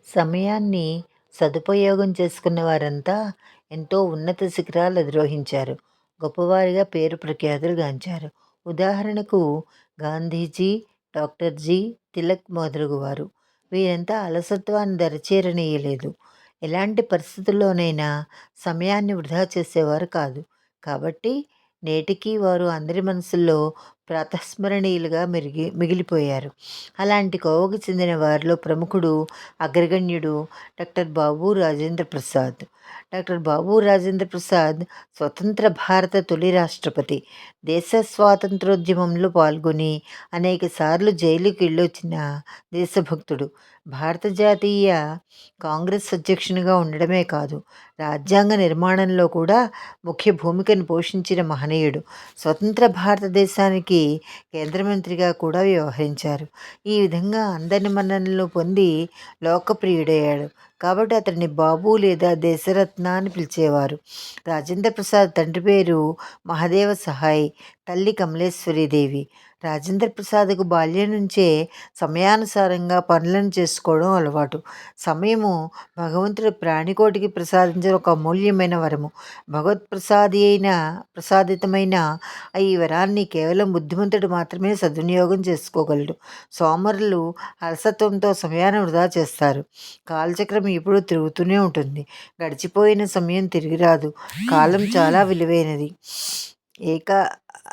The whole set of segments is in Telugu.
సమయాన్ని సదుపయోగం చేసుకున్న వారంతా ఎంతో ఉన్నత శిఖరాలు అధిరోహించారు. గొప్పవారిగా పేరు ప్రఖ్యాతులు గాంచారు. ఉదాహరణకు గాంధీజీ, డాక్టర్ జీ, తిలక్ మొదలగువారు. వీరంతా అలసత్వాన్ని దరిచేరనీయలేదు. ఎలాంటి పరిస్థితుల్లోనైనా సమయాన్ని వృధా చేసేవారు కాదు. కాబట్టి నేటికీ వారు అందరి మనసుల్లో ప్రాతస్మరణీయులుగా మిగిలిపోయారు. అలాంటి కోవకు చెందిన వారిలో ప్రముఖుడు, అగ్రగణ్యుడు డాక్టర్ బాబు రాజేంద్ర ప్రసాద్. డాక్టర్ బాబు రాజేంద్ర ప్రసాద్ స్వతంత్ర భారత తొలి రాష్ట్రపతి. దేశ స్వాతంత్రోద్యమంలో పాల్గొని అనేకసార్లు జైలుకి వెళ్ళొచ్చిన దేశభక్తుడు. భారత జాతీయ కాంగ్రెస్ అధ్యక్షునిగా ఉండడమే కాదు, రాజ్యాంగ నిర్మాణంలో కూడా ముఖ్య భూమికను పోషించిన మహనీయుడు. స్వతంత్ర భారతదేశానికి కేంద్ర మంత్రిగా కూడా వ్యవహరించారు. ఈ విధంగా అందరి మన్ననలు పొంది లోకప్రియుడయ్యాడు. కాబట్టి అతన్ని బాబు లేదా దేశరత్న అని పిలిచేవారు. రాజేంద్ర ప్రసాద్ తండ్రి పేరు మహదేవ సహాయ్, తల్లి కమలేశ్వరీదేవి. రాజేంద్ర ప్రసాద్కు బాల్యం నుంచే సమయానుసారంగా పనులను చేసుకోవడం అలవాటు. సమయము భగవంతుడు ప్రాణికోటికి ప్రసాదించిన ఒక అమూల్యమైన వరము. ప్రసాదితమైన ఈ వరాన్ని కేవలం బుద్ధిమంతుడు మాత్రమే సద్వినియోగం చేసుకోగలడు. సోమరులు అలసత్వంతో సమయాన్ని వృధా చేస్తారు. కాలచక్రం ఎప్పుడూ తిరుగుతూనే ఉంటుంది. గడిచిపోయిన సమయం తిరిగి రాదు. కాలం చాలా విలువైనది.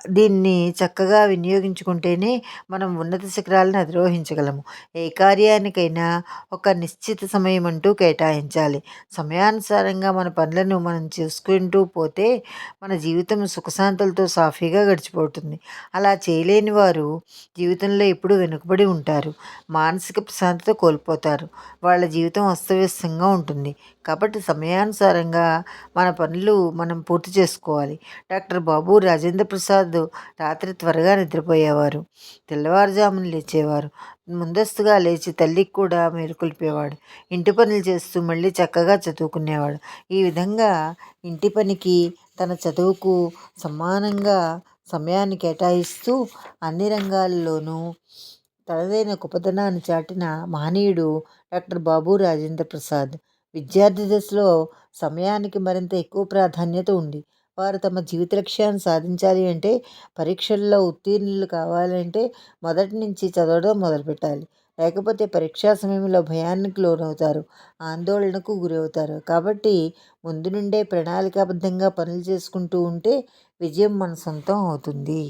దీన్ని చక్కగా వినియోగించుకుంటేనే మనం ఉన్నత శిఖరాలను అధిరోహించగలము. ఏ కార్యానికైనా ఒక నిశ్చిత సమయం అంటూ కేటాయించాలి. సమయానుసారంగా మన పనులను మనం చేసుకుంటూ పోతే మన జీవితం సుఖశాంతులతో సాఫీగా గడిచిపోతుంది. అలా చేయలేని వారు జీవితంలో ఎప్పుడూ వెనుకబడి ఉంటారు. మానసిక ప్రశాంతత కోల్పోతారు. వాళ్ళ జీవితం అస్తవ్యస్తంగా ఉంటుంది. కాబట్టి సమయానుసారంగా మన పనులు మనం పూర్తి చేసుకోవాలి. డాక్టర్ బాబు రాజేంద్ర ప్రసాద్ రాత్రి త్వరగా నిద్రపోయేవారు. తెల్లవారుజామున లేచేవారు. ముందస్తుగా లేచి తల్లికి కూడా మేలుకొల్పేవాడు. ఇంటి పనులు చేస్తూ మళ్ళీ చక్కగా చదువుకునేవాడు. ఈ విధంగా ఇంటి పనికి, తన చదువుకు సమానంగా సమయాన్ని కేటాయిస్తూ అన్ని రంగాల్లోనూ తనదైన గొప్పతనాన్ని చాటిన మహనీయుడు డాక్టర్ బాబు రాజేంద్ర ప్రసాద్. విద్యార్థి దశలో సమయానికి మరింత ఎక్కువ ప్రాధాన్యత ఉంది. వారు తమ జీవిత లక్ష్యాన్ని సాధించాలి అంటే, పరీక్షల్లో ఉత్తీర్ణులు కావాలంటే మొదటి నుంచి చదవడం మొదలుపెట్టాలి. లేకపోతే పరీక్షా సమయంలో భయానికి లోనవుతారు, ఆందోళనకు గురవుతారు. కాబట్టి ముందు నుండే ప్రణాళికాబద్ధంగా పనులు చేసుకుంటూ ఉంటే విజయం మన సొంతం అవుతుంది.